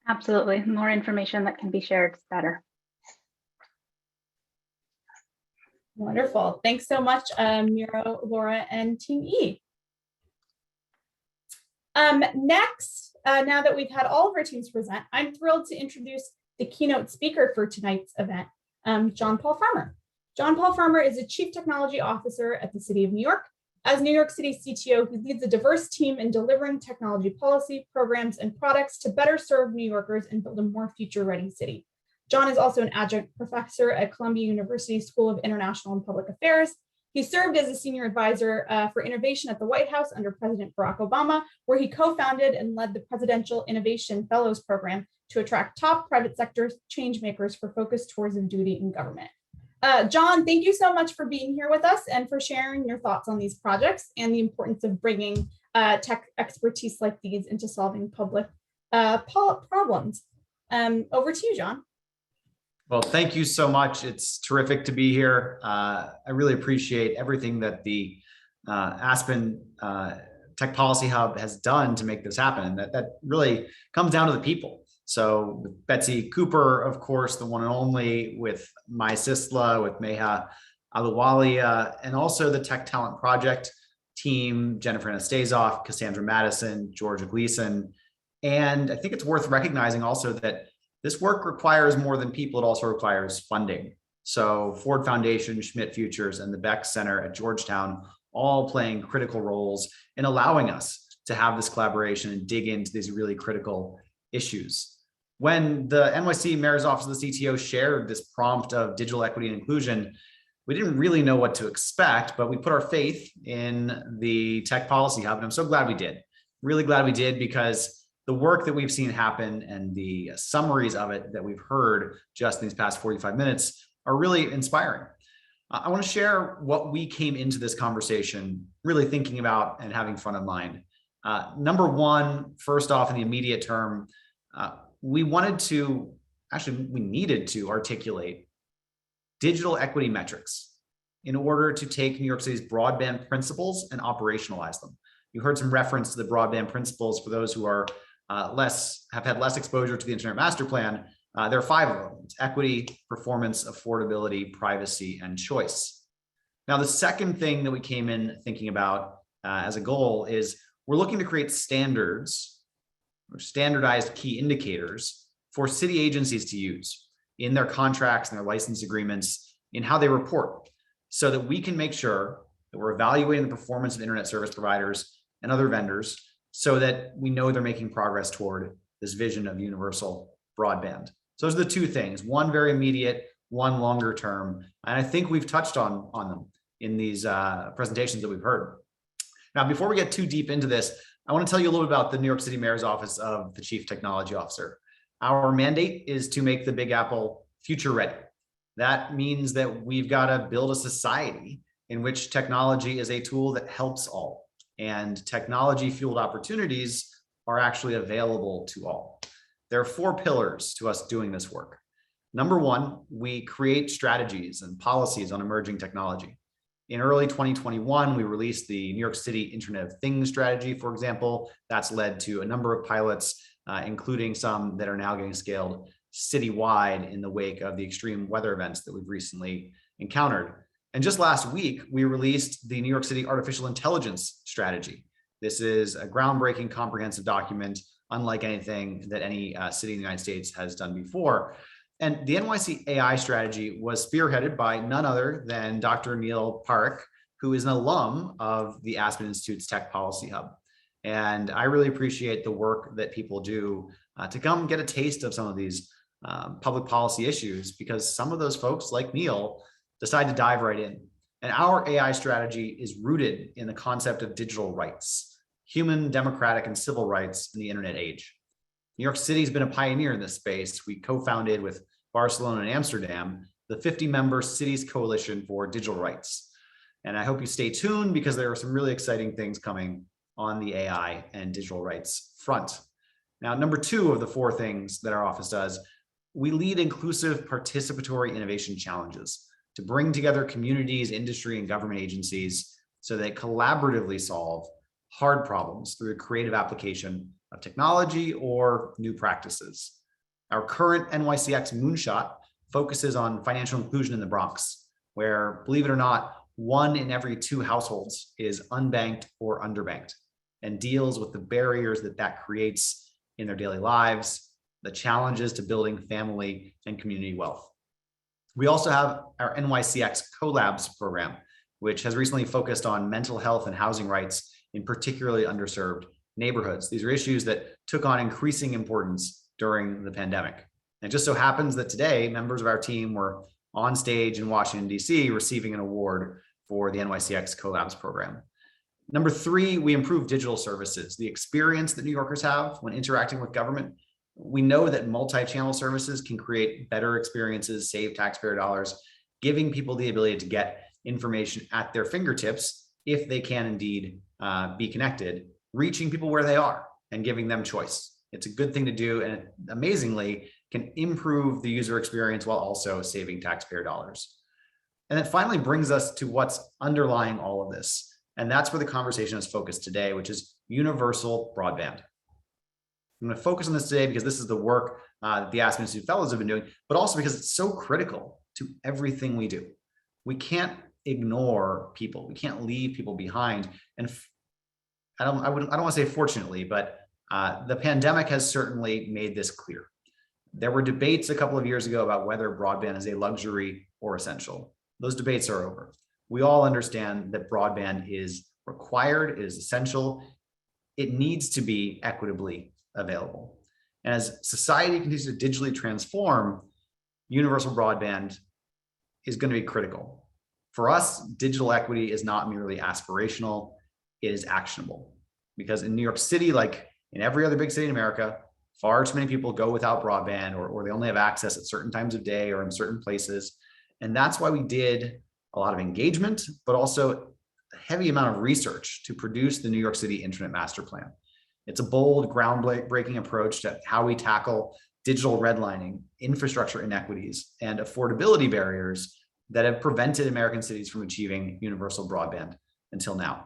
Absolutely. The more information that can be shared, the better. Wonderful. Thanks so much, Miro, Laura, and Team E. Next, now that we've had all of our teams present, I'm thrilled to introduce the keynote speaker for tonight's event, John Paul Farmer. John Paul Farmer is a Chief Technology Officer at the City of New York. As New York City CTO, he leads a diverse team in delivering technology policy, programs, and products to better serve New Yorkers and build a more future-ready city. John is also an adjunct professor at Columbia University School of International and Public Affairs. He served as a senior advisor for innovation at the White House under President Barack Obama, where he co-founded and led the Presidential Innovation Fellows Program to attract top private sector change makers for focused tourism duty in government. John, thank you so much for being here with us and for sharing your thoughts on these projects and the importance of bringing tech expertise like these into solving public problems. Over to you, John. Well, thank you so much. It's terrific to be here. I really appreciate everything that the Aspen Tech Policy Hub has done to make this happen. That really comes down to the people. So with Betsy Cooper, of course, the one and only, with Mai Sisla, with Meha Aluwalia, and also the Tech Talent Project team, Jennifer Anastasoff, Cassandra Madison, Georgia Gleason. And I think it's worth recognizing also that this work requires more than people, it also requires funding. So Ford Foundation, Schmidt Futures, and the Beck Center at Georgetown all playing critical roles in allowing us to have this collaboration and dig into these really critical issues. When the NYC Mayor's Office of the CTO shared this prompt of digital equity and inclusion, we didn't really know what to expect, but we put our faith in the Tech Policy Hub, and I'm so glad we did. Really glad we did, because the work that we've seen happen and the summaries of it that we've heard just in these past 45 minutes are really inspiring. I want to share what we came into this conversation really thinking about and having front of mind. Number one, first off, in the immediate term, we needed to articulate digital equity metrics in order to take New York City's broadband principles and operationalize them. You heard some reference to the broadband principles for those who are have had less exposure to the Internet Master Plan. There are 5 of them. It's equity, performance, affordability, privacy, and choice. Now, the second thing that we came in thinking about as a goal is we're looking to create standards or standardized key indicators for city agencies to use in their contracts and their license agreements in how they report, so that we can make sure that we're evaluating the performance of internet service providers and other vendors so that we know they're making progress toward this vision of universal broadband. So those are the 2 things, one very immediate, one longer term. And I think we've touched on them in these presentations that we've heard. Now, before we get too deep into this, I want to tell you a little bit about the New York City Mayor's Office of the Chief Technology Officer. Our mandate is to make the Big Apple future ready. That means that we've got to build a society in which technology is a tool that helps all, and technology-fueled opportunities are actually available to all. There are 4 pillars to us doing this work. Number one, we create strategies and policies on emerging technology. In early 2021, we released the New York City Internet of Things strategy, for example. That's led to a number of pilots, including some that are now getting scaled citywide in the wake of the extreme weather events that we've recently encountered. And just last week, we released the New York City Artificial Intelligence Strategy. This is a groundbreaking, comprehensive document, unlike anything that any city in the United States has done before. And the NYC AI strategy was spearheaded by none other than Dr. Neil Parekh, who is an alum of the Aspen Institute's Tech Policy Hub. And I really appreciate the work that people do to come get a taste of some of these public policy issues, because some of those folks, like Neil, decide to dive right in. And our AI strategy is rooted in the concept of digital rights, human, democratic, and civil rights in the internet age. New York City has been a pioneer in this space. We co-founded with Barcelona and Amsterdam the 50-member Cities Coalition for Digital Rights. And I hope you stay tuned, because there are some really exciting things coming on the AI and digital rights front. Now, number 2 of the 4 things that our office does, we lead inclusive participatory innovation challenges to bring together communities, industry, and government agencies so they collaboratively solve hard problems through a creative application of technology or new practices. Our current NYCX moonshot focuses on financial inclusion in the Bronx, where, believe it or not, 1 in every 2 households is unbanked or underbanked, and deals with the barriers that creates in their daily lives, the challenges to building family and community wealth. We also have our NYCX Collabs program, which has recently focused on mental health and housing rights in particularly underserved neighborhoods. These are issues that took on increasing importance during the pandemic. And it just so happens that today, members of our team were on stage in Washington, D.C., receiving an award for the NYCX Collabs program. Number 3, we improve digital services, the experience that New Yorkers have when interacting with government. We know that multi-channel services can create better experiences, save taxpayer dollars, giving people the ability to get information at their fingertips if they can indeed be connected, reaching people where they are and giving them choice. It's a good thing to do, and it amazingly can improve the user experience while also saving taxpayer dollars. And it finally brings us to what's underlying all of this. And that's where the conversation is focused today, which is universal broadband. I'm going to focus on this today because this is the work that the Aspen Institute Fellows have been doing, but also because it's so critical to everything we do. We can't ignore people. We can't leave people behind. And I don't want to say fortunately, but the pandemic has certainly made this clear. There were debates a couple of years ago about whether broadband is a luxury or essential. Those debates are over. We all understand that broadband is required, it is essential. It needs to be equitably available. And as society continues to digitally transform, universal broadband is going to be critical. For us, digital equity is not merely aspirational, it is actionable. Because in New York City, like in every other big city in America, far too many people go without broadband, or they only have access at certain times of day or in certain places. And that's why we did a lot of engagement, but also a heavy amount of research to produce the New York City Internet Master Plan. It's a bold, groundbreaking approach to how we tackle digital redlining, infrastructure inequities, and affordability barriers that have prevented American cities from achieving universal broadband until now.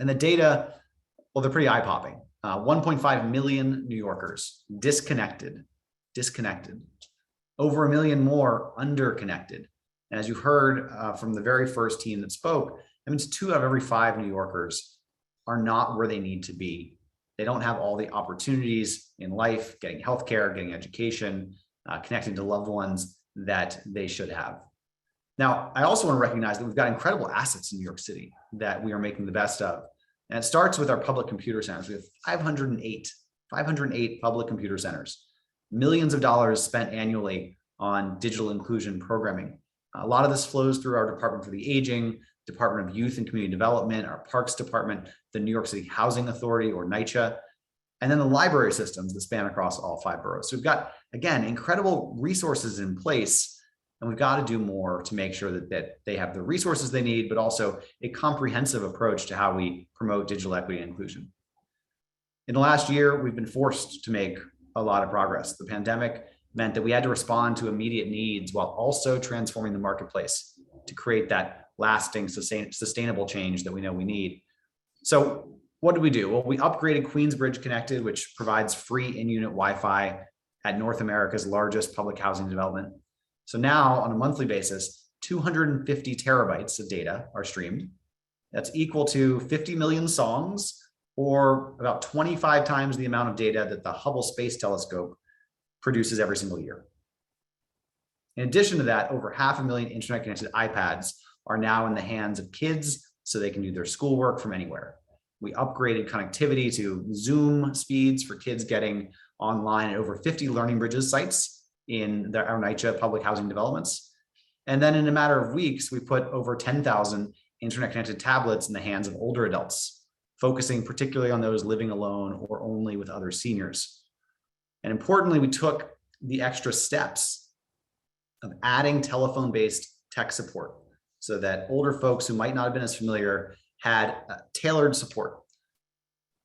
And the data, well, they're pretty eye-popping. 1.5 million New Yorkers disconnected. Over 1 million more underconnected. And as you heard from the very first team that spoke, that means 2 out of every 5 New Yorkers are not where they need to be. They don't have all the opportunities in life, getting healthcare, getting education, connecting to loved ones that they should have. Now, I also want to recognize that we've got incredible assets in New York City that we are making the best of. And it starts with our public computer centers. We have 508 public computer centers, millions of dollars spent annually on digital inclusion programming. A lot of this flows through our Department for the Aging, Department of Youth and Community Development, our Parks Department, the New York City Housing Authority, or NYCHA, and then the library systems that span across all 5 boroughs. So we've got, again, incredible resources in place, and we've got to do more to make sure that they have the resources they need, but also a comprehensive approach to how we promote digital equity and inclusion. In the last year, we've been forced to make a lot of progress. The pandemic meant that we had to respond to immediate needs while also transforming the marketplace to create that lasting, sustainable change that we know we need. So what did we do? Well, we upgraded Queensbridge Connected, which provides free in-unit Wi-Fi at North America's largest public housing development. So now on a monthly basis, 250 terabytes of data are streamed. That's equal to 50 million songs, or about 25 times the amount of data that the Hubble Space Telescope produces every single year. In addition to that, over 500,000 internet-connected iPads are now in the hands of kids so they can do their schoolwork from anywhere. We upgraded connectivity to Zoom speeds for kids getting online at over 50 Learning Bridges sites in our NYCHA public housing developments. And then in a matter of weeks, we put over 10,000 internet-connected tablets in the hands of older adults, focusing particularly on those living alone or only with other seniors. And importantly, we took the extra steps of adding telephone-based tech support so that older folks who might not have been as familiar had tailored support.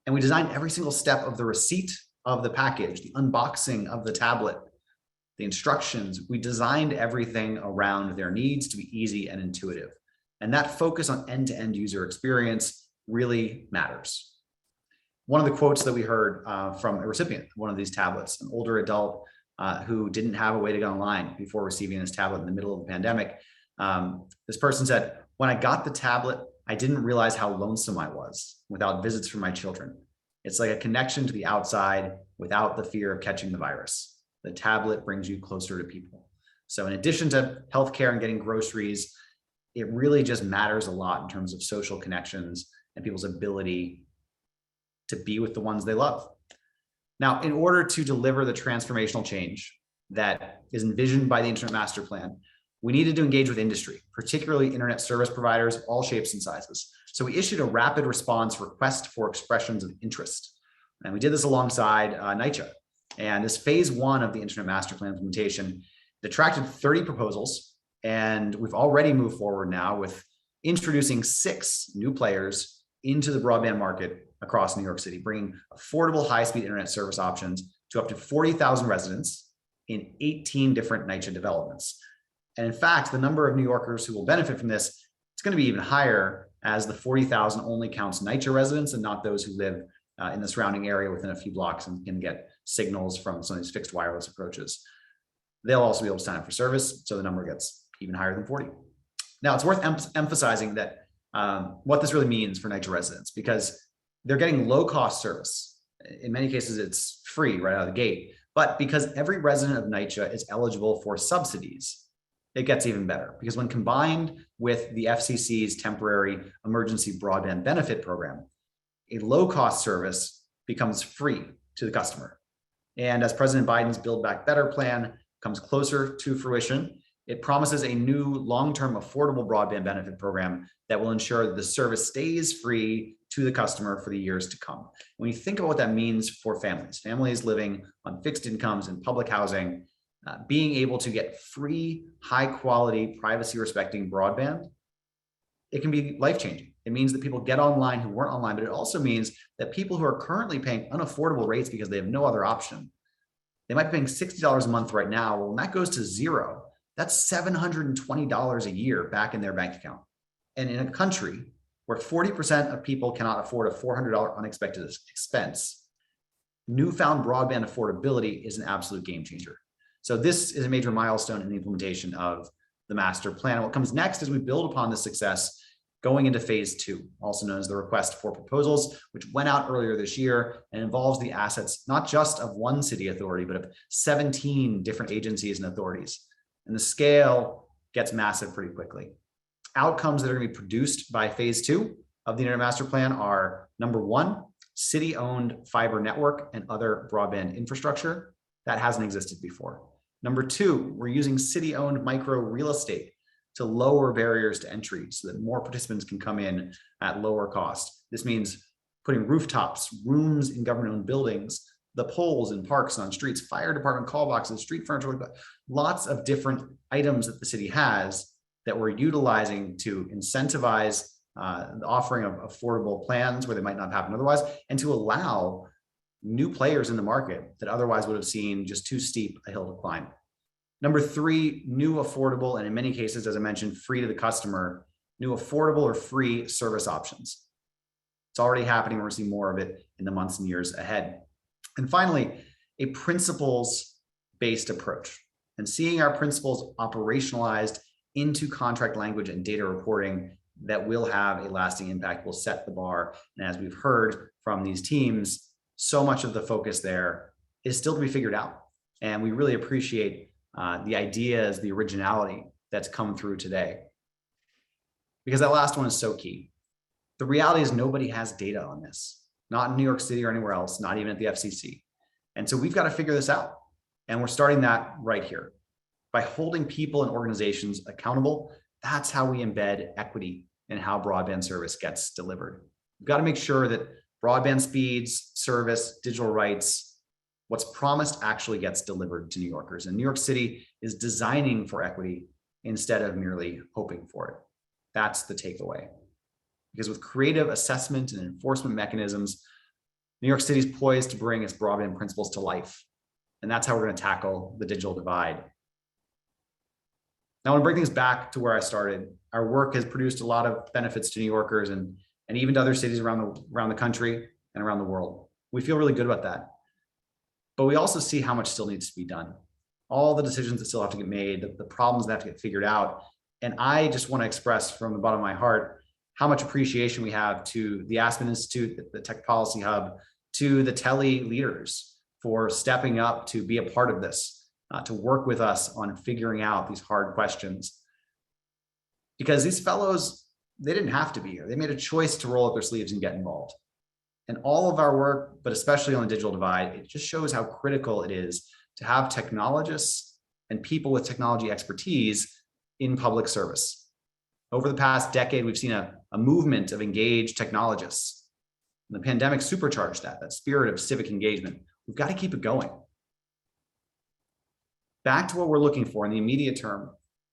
And we designed every single step of the receipt of the package, the unboxing of the tablet, the instructions. We designed everything around their needs to be easy and intuitive. And that focus on end-to-end user experience really matters. One of the quotes that we heard from a recipient of one of these tablets, an older adult who didn't have a way to get online before receiving this tablet in the middle of the pandemic. This person said, "When I got the tablet, I didn't realize how lonesome I was without visits from my children. It's like a connection to the outside without the fear of catching the virus. The tablet brings you closer to people." So in addition to healthcare and getting groceries, it really just matters a lot in terms of social connections and people's ability to be with the ones they love. Now, in order to deliver the transformational change that is envisioned by the Internet Master Plan, we needed to engage with industry, particularly internet service providers, all shapes and sizes. So we issued a rapid response request for expressions of interest. And we did this alongside NYCHA. And this phase 1 of the Internet Master Plan implementation attracted 30 proposals. And we've already moved forward now with introducing 6 new players into the broadband market across New York City, bringing affordable high-speed internet service options to up to 40,000 residents in 18 different NYCHA developments. And in fact, the number of New Yorkers who will benefit from this, it's going to be even higher, as the 40,000 only counts NYCHA residents and not those who live in the surrounding area within a few blocks and can get signals from some of these fixed wireless approaches. They'll also be able to sign up for service, so the number gets even higher than 40. Now, it's worth emphasizing that what this really means for NYCHA residents, because they're getting low-cost service. In many cases, it's free right out of the gate. But because every resident of NYCHA is eligible for subsidies, it gets even better. Because when combined with the FCC's temporary emergency broadband benefit program, a low-cost service becomes free to the customer. And as President Biden's Build Back Better plan comes closer to fruition, it promises a new long-term affordable broadband benefit program that will ensure that the service stays free to the customer for the years to come. When you think about what that means for families living on fixed incomes in public housing, being able to get free, high-quality, privacy-respecting broadband it can be life-changing. It means that people get online who weren't online, but it also means that people who are currently paying unaffordable rates because they have no other option, they might be paying $60 a month right now. Well, when that goes to zero, that's $720 a year back in their bank account. And in a country where 40% of people cannot afford a $400 unexpected expense, newfound broadband affordability is an absolute game changer. So this is a major milestone in the implementation of the master plan. And what comes next is we build upon this success going into phase 2, also known as the request for proposals, which went out earlier this year and involves the assets, not just of one city authority, but of 17 different agencies and authorities. And the scale gets massive pretty quickly. Outcomes that are going to be produced by phase 2 of the Internet Master Plan are, number 1, city-owned fiber network and other broadband infrastructure that hasn't existed before. Number 2, we're using city-owned micro real estate to lower barriers to entry so that more participants can come in at lower cost. This means putting rooftops, rooms in government-owned buildings, the poles in parks and on streets, fire department call boxes, street furniture, lots of different items that the city has that we're utilizing to incentivize the offering of affordable plans where they might not happen otherwise, and to allow new players in the market that otherwise would have seen just too steep a hill to climb. Number 3, new affordable, and in many cases, as I mentioned, free to the customer, new affordable or free service options. It's already happening. We're seeing more of it in the months and years ahead. And finally, a principles-based approach, and seeing our principles operationalized into contract language and data reporting that will have a lasting impact, will set the bar. And as we've heard from these teams, so much of the focus there is still to be figured out. And we really appreciate the ideas, the originality that's come through today. Because that last one is so key. The reality is nobody has data on this, not in New York City or anywhere else, not even at the FCC. And so we've got to figure this out. And we're starting that right here. By holding people and organizations accountable, that's how we embed equity in how broadband service gets delivered. We've got to make sure that broadband speeds, service, digital rights, what's promised actually gets delivered to New Yorkers. And New York City is designing for equity instead of merely hoping for it. That's the takeaway. Because with creative assessment and enforcement mechanisms, New York City is poised to bring its broadband principles to life. And that's how we're going to tackle the digital divide. Now, I want to bring things back to where I started. Our work has produced a lot of benefits to New Yorkers and even to other cities around the country and around the world. We feel really good about that. But we also see how much still needs to be done. All the decisions that still have to get made, the problems that have to get figured out. And I just want to express from the bottom of my heart how much appreciation we have to the Aspen Institute, the Tech Policy Hub, to the tele leaders for stepping up to be a part of this, to work with us on figuring out these hard questions. Because these fellows, they didn't have to be here. They made a choice to roll up their sleeves and get involved. And all of our work, but especially on the digital divide, it just shows how critical it is to have technologists and people with technology expertise in public service. Over the past decade, we've seen a movement of engaged technologists. And the pandemic supercharged that spirit of civic engagement. We've got to keep it going. Back to what we're looking for in the immediate term,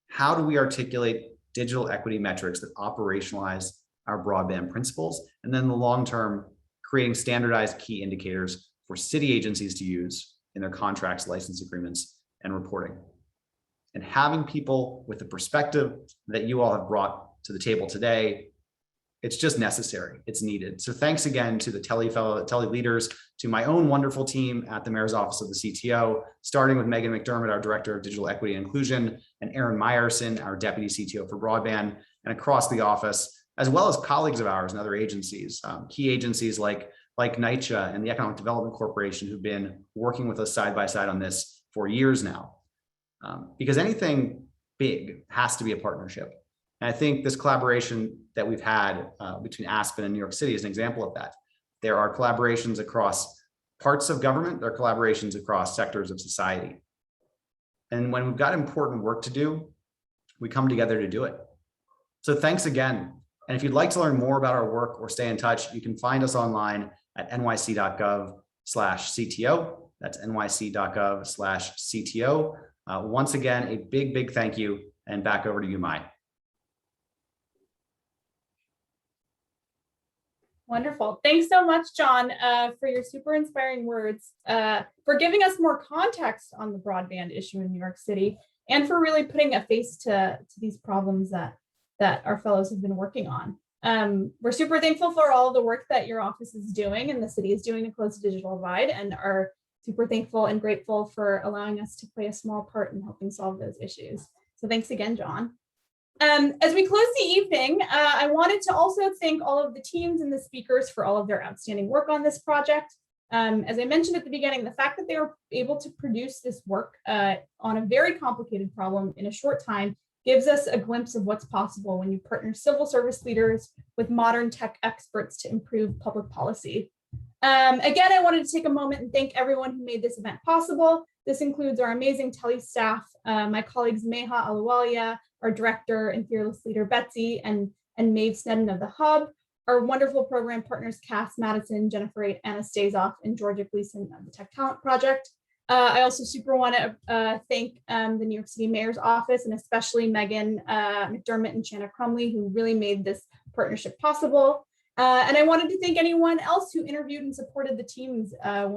how do we articulate digital equity metrics that operationalize our broadband principles? And then the long term, creating standardized key indicators for city agencies to use in their contracts, license agreements, and reporting. And having people with the perspective that you all have brought to the table today, it's just necessary, it's needed. So thanks again to the tele leaders, to my own wonderful team at the Mayor's Office of the CTO, starting with Megan McDermott, our Director of Digital Equity and Inclusion, and Aaron Meyerson, our Deputy CTO for Broadband, and across the office, as well as colleagues of ours and other agencies, key agencies like NYCHA and the Economic Development Corporation, who've been working with us side by side on this for years now. Because anything big has to be a partnership. And I think this collaboration that we've had between Aspen and New York City is an example of that. There are collaborations across parts of government, there are collaborations across sectors of society. And when we've got important work to do, we come together to do it. So thanks again. And if you'd like to learn more about our work or stay in touch, you can find us online at nyc.gov/CTO. That's nyc.gov/CTO. Once again, a big thank you, and back over to you, Mai. Wonderful. Thanks so much, John, for your super inspiring words, for giving us more context on the broadband issue in New York City, and for really putting a face to these problems that our fellows have been working on. We're super thankful for all the work that your office is doing and the city is doing to close the digital divide, and are super thankful and grateful for allowing us to play a small part in helping solve those issues. So thanks again, John. As we close the evening, I wanted to also thank all of the teams and the speakers for all of their outstanding work on this project. As I mentioned at the beginning, the fact that they were able to produce this work on a very complicated problem in a short time gives us a glimpse of what's possible when you partner civil service leaders with modern tech experts to improve public policy. Again, I wanted to take a moment and thank everyone who made this event possible. This includes our amazing tele staff, my colleagues Meha Aluwalia, our director and fearless leader Betsy, and Maeve Sneddon of the Hub, our wonderful program partners Cass Madison, Jennifer Anastasoff, and Georgia Gleason of the Tech Talent Project. I also super want to thank the New York City Mayor's Office, and especially Megan McDermott and Shanna Crumley, who really made this partnership possible. And I wanted to thank anyone else who interviewed and supported the teams as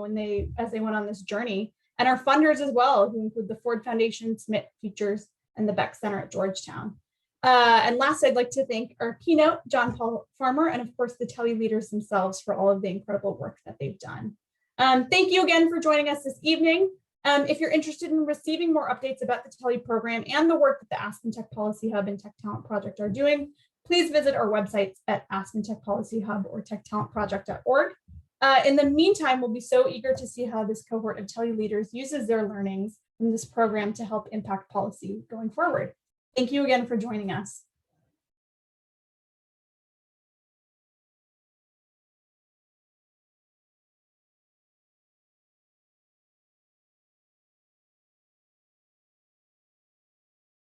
they went on this journey, and our funders as well, who include the Ford Foundation, Smith Futures, and the Beck Center at Georgetown. And last, I'd like to thank our keynote, John Paul Farmer, and of course the tele leaders themselves for all of the incredible work that they've done. Thank you again for joining us this evening. If you're interested in receiving more updates about the tele program and the work that the Aspen Tech Policy Hub and Tech Talent Project are doing, please visit our websites at Aspen Tech Policy Hub or techtalentproject.org. In the meantime, we'll be so eager to see how this cohort of tele leaders uses their learnings from this program to help impact policy going forward. Thank you again for joining us.